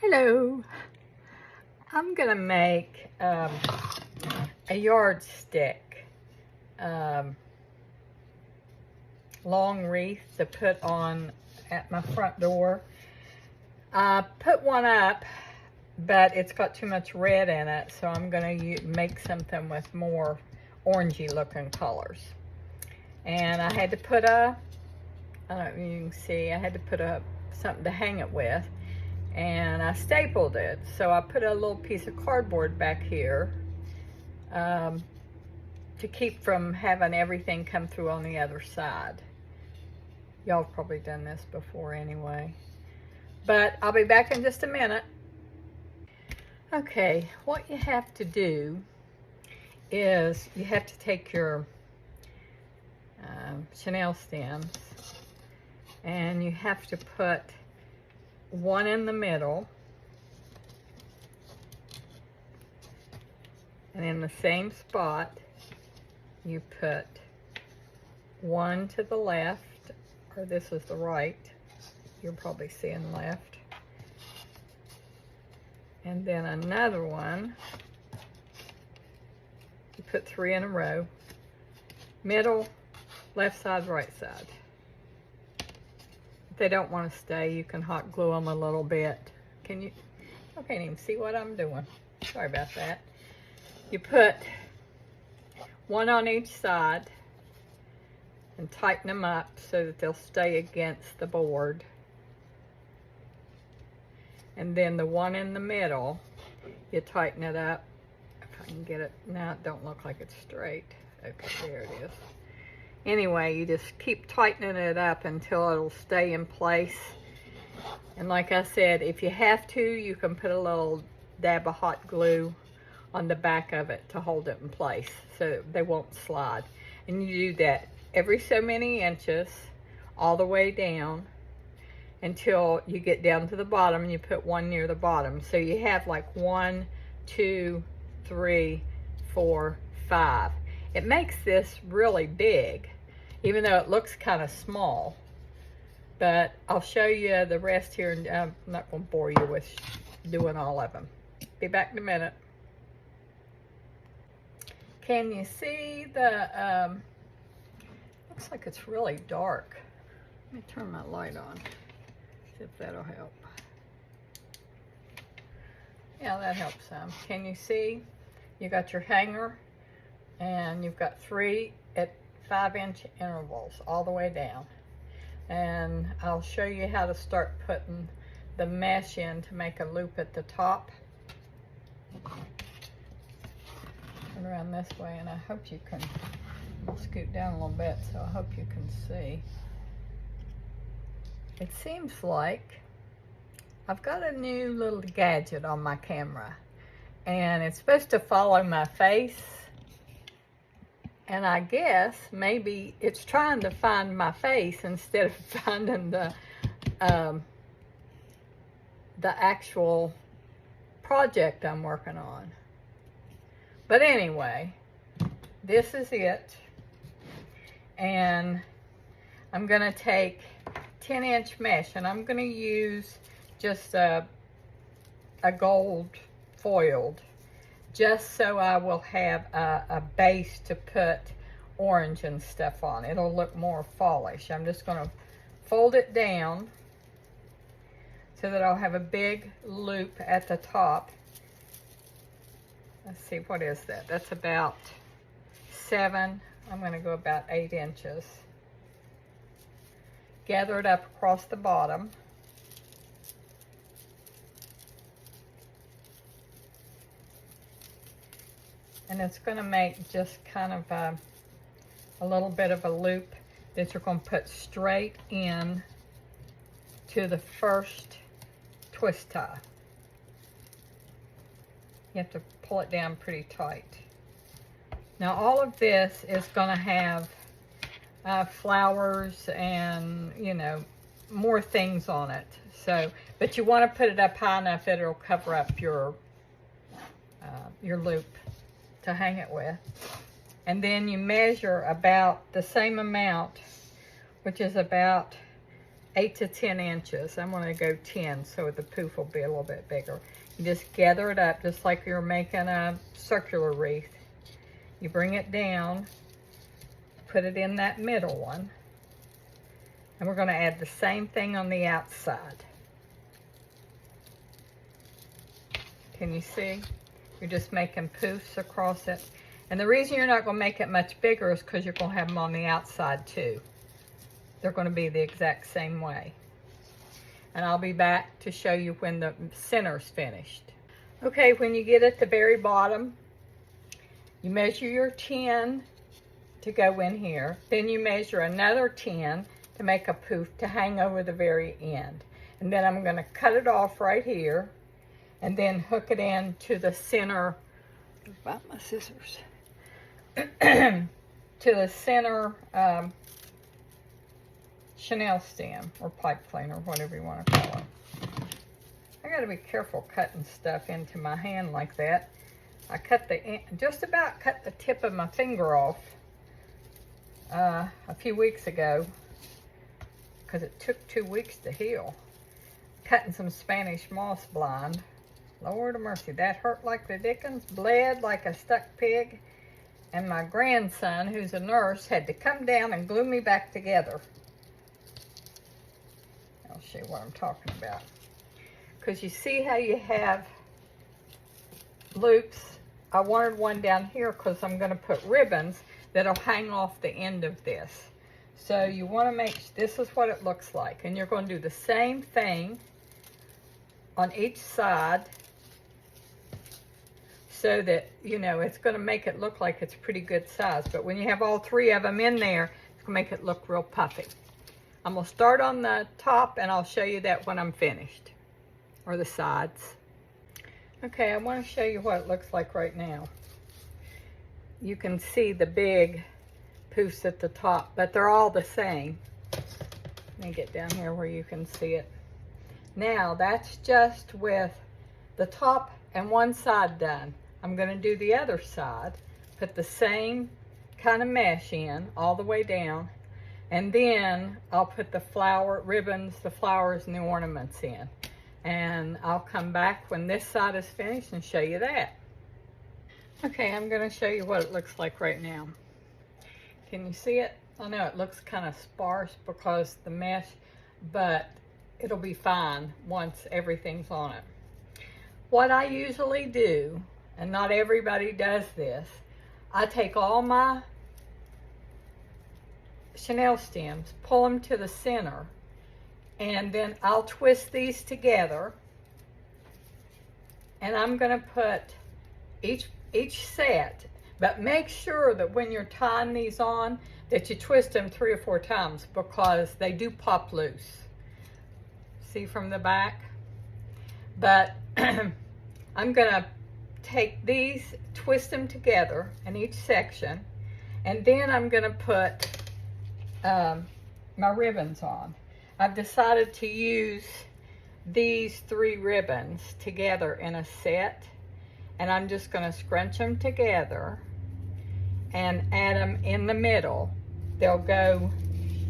Hello. I'm gonna make a yardstick long wreath to put on at my front door. I put one up, but it's got too much red in it, so I'm gonna make something with more orangey looking colors. And I had to put I don't know if you can see, I had to put up something to hang it with. And I stapled it. So I put a little piece of cardboard back here to keep from having everything come through on the other side. Y'all have probably done this before anyway. But I'll be back in just a minute. Okay, what you have to do is you have to take your chenille stems and you have to put one in the middle, and in the same spot you put one to the left, or this is the right, you're probably seeing left, and then another one, you put 3 in a row, middle, left side, right side. If they don't want to stay, you can hot glue them a little bit. Can you? I can't even see what I'm doing. Sorry about that. You put one on each side and tighten them up so that they'll stay against the board. And then the one in the middle, you tighten it up. If I can get it. Now it don't look like it's straight. Okay, there it is. Anyway, you just keep tightening it up until it'll stay in place. And like I said, if you have to, you can put a little dab of hot glue on the back of it to hold it in place so they won't slide. And you do that every so many inches all the way down until you get down to the bottom and you put one near the bottom. So you have like 1, 2, 3, 4, 5. It makes this really big, even though it looks kind of small. But I'll show you the rest here, and I'm not going to bore you with doing all of them. Be back in a minute. Can you see the, looks like it's really dark. Let me turn my light on, see if that'll help. Yeah, that helps some. Can you see? You got your hanger, and you've got 3 at 5-inch intervals all the way down. And I'll show you how to start putting the mesh in to make a loop at the top. Turn around this way, and I hope you can, I'll scoot down a little bit so I hope you can see. It seems like I've got a new little gadget on my camera, and it's supposed to follow my face. And I guess maybe it's trying to find my face instead of finding the actual project I'm working on. But anyway, this is it. And I'm going to take 10-inch mesh, and I'm going to use just a gold foiled, just so I will have a base to put orange and stuff on. It'll look more fallish. I'm just going to fold it down so that I'll have a big loop at the top. Let's see, what is that? That's about 7. I'm going to go about 8 inches. Gather it up across the bottom. And it's going to make just kind of a little bit of a loop that you're going to put straight in to the first twist tie. You have to pull it down pretty tight. Now all of this is going to have flowers and, you know, more things on it. So, but you want to put it up high enough that it'll cover up your loop to hang it with. And then you measure about the same amount, which is about 8 to 10 inches. I'm going to go 10 so the poof will be a little bit bigger. You just gather it up just like you're making a circular wreath. You bring it down, put it in that middle one, and we're going to add the same thing on the outside. Can you see? You're just making poofs across it. And the reason you're not going to make it much bigger is because you're going to have them on the outside too. They're going to be the exact same way. And I'll be back to show you when the center's finished. Okay, when you get at the very bottom, you measure your 10 to go in here. Then you measure another 10 to make a poof to hang over the very end. And then I'm going to cut it off right here and then hook it in to the center. About my scissors. To the center Chanel stem or pipe cleaner, whatever you want to call it. I got to be careful cutting stuff into my hand like that. I cut just about cut the tip of my finger off a few weeks ago because it took 2 weeks to heal. Cutting some Spanish moss blind. Lord of mercy, that hurt like the dickens, bled like a stuck pig, and my grandson, who's a nurse, had to come down and glue me back together. I'll show you what I'm talking about. Because you see how you have loops? I wanted one down here because I'm going to put ribbons that'll hang off the end of this. So you want to this is what it looks like. And you're going to do the same thing on each side so that, you know, it's going to make it look like it's pretty good size. But when you have all 3 of them in there, it's going to make it look real puffy. I'm going to start on the top and I'll show you that when I'm finished, or the sides. Okay, I want to show you what it looks like right now. You can see the big poofs at the top, but they're all the same. Let me get down here where you can see it. Now, that's just with the top and one side done. I'm going to do the other side, put the same kind of mesh in all the way down, and then I'll put the ribbons, the flowers, and the ornaments in. And I'll come back when this side is finished and show you that. Okay, I'm going to show you what it looks like right now. Can you see it? I know it looks kind of sparse because the mesh, but it'll be fine once everything's on it. What I usually do, and not everybody does this, I take all my Chanel stems, pull them to the center, and then I'll twist these together, and I'm going to put each set, but make sure that when you're tying these on that you twist them 3 or 4 times because they do pop loose. See from the back? But I'm going to take these, twist them together in each section, and then I'm going to put my ribbons on. I've decided to use these 3 ribbons together in a set, and I'm just going to scrunch them together and add them in the middle. They'll go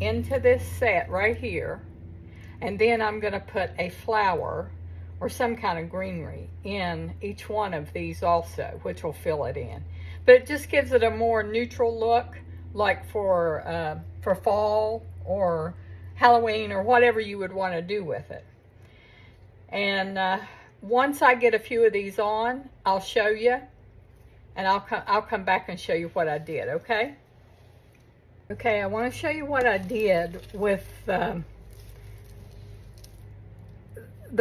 into this set right here, and then I'm going to put a flower or some kind of greenery in each one of these also, which will fill it in. But it just gives it a more neutral look, like for fall or Halloween or whatever you would want to do with it. And once I get a few of these on, I'll show you, and I'll come back and show you what I did, okay? Okay, I want to show you what I did with the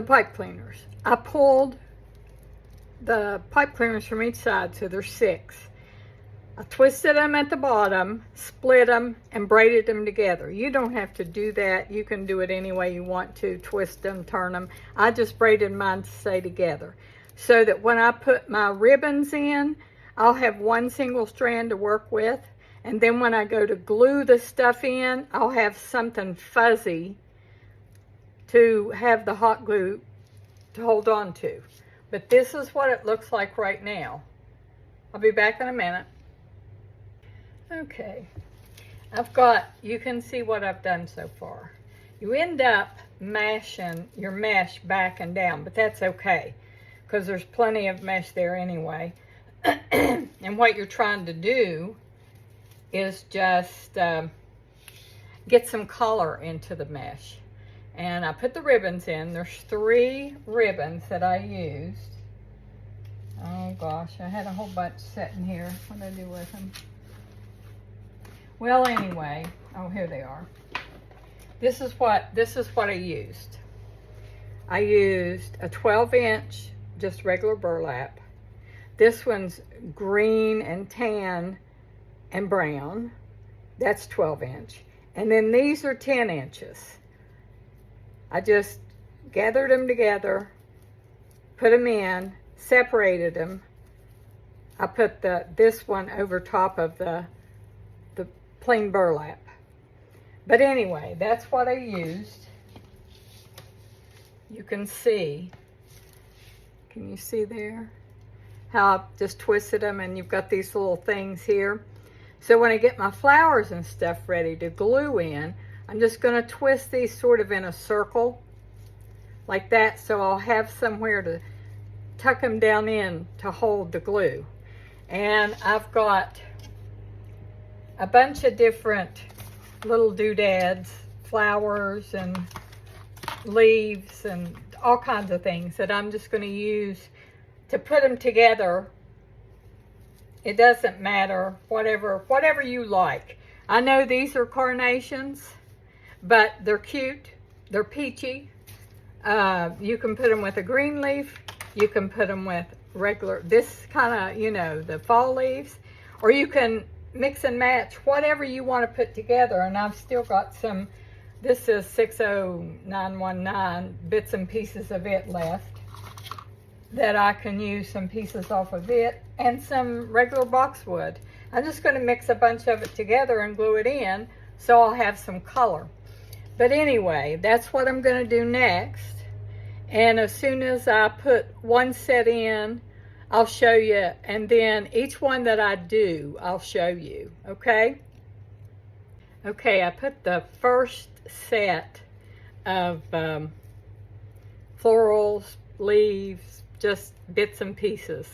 pipe cleaners. I pulled the pipe cleaners from each side, so there's 6. I twisted them at the bottom, split them, and braided them together. You don't have to do that. You can do it any way you want to, twist them, turn them. I just braided mine to stay together so that when I put my ribbons in, I'll have one single strand to work with, and then when I go to glue the stuff in, I'll have something fuzzy to have the hot glue to hold on to. But this is what it looks like right now. I'll be back in a minute. Okay, you can see what I've done so far. you end up mashing your mesh back and down, but that's okay because there's plenty of mesh there anyway. And what you're trying to do is just get some color into the mesh. And I put the ribbons in. There's 3 ribbons that I used. Oh gosh, I had a whole bunch sitting here. What did I do with them? Well, anyway, oh, here they are. This is what I used. I used a 12-inch, just regular burlap. This one's green and tan and brown. That's 12-inch. And then these are 10 inches. I just gathered them together, put them in, separated them. I put this one over top of the plain burlap. But anyway, that's what I used. You can see you see there how I just twisted them, and you've got these little things here. So when I get my flowers and stuff ready to glue in, I'm just going to twist these sort of in a circle like that, so I'll have somewhere to tuck them down in to hold the glue. And I've got a bunch of different little doodads, flowers and leaves and all kinds of things that I'm just going to use to put them together. It doesn't matter, whatever you like. I know these are carnations, but they're cute, they're peachy. You can put them with a green leaf, you can put them with regular, this kind of, you know, the fall leaves, or you can mix and match whatever you want to put together. And I've still got some, this is 60919 bits and pieces of it left that I can use some pieces off of it, and some regular boxwood. I'm just going to mix a bunch of it together and glue it in so I'll have some color. But anyway, that's what I'm going to do next. And as soon as I put one set in, I'll show you, and then each one that I do, I'll show you, okay? Okay, I put the first set of florals, leaves, just bits and pieces.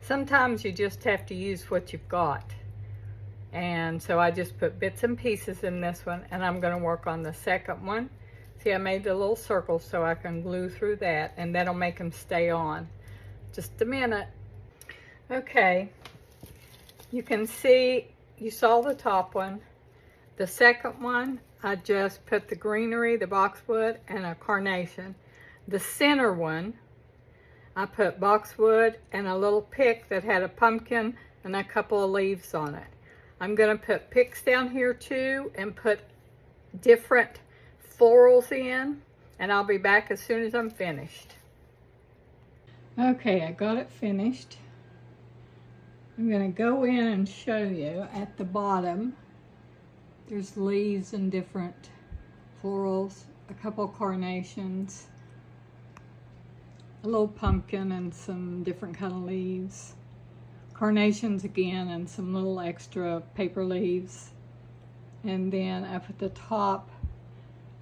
Sometimes you just have to use what you've got. And so I just put bits and pieces in this one, and I'm going to work on the second one. See, I made the little circles so I can glue through that, and that'll make them stay on. Just a minute. Okay, you can see, you saw the top one. The second one, I just put the greenery, the boxwood, and a carnation. The center one, I put boxwood and a little pick that had a pumpkin and a couple of leaves on it. I'm going to put picks down here too and put different florals in, and I'll be back as soon as I'm finished. Okay, I got it finished. I'm going to go in and show you at the bottom. There's leaves and different florals, a couple carnations, a little pumpkin and some different kind of leaves, carnations again, and some little extra paper leaves. And then up at the top,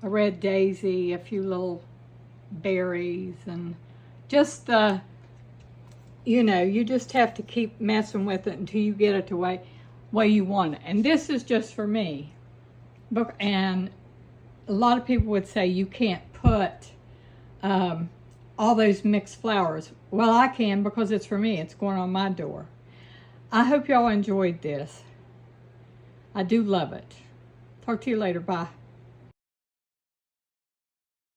a red daisy, a few little berries, and just the, you know, you just have to keep messing with it until you get it the way you want it. And this is just for me. And a lot of people would say you can't put all those mixed flowers. Well, I can, because it's for me. It's going on my door. I hope y'all enjoyed this. I do love it. Talk to you later. Bye.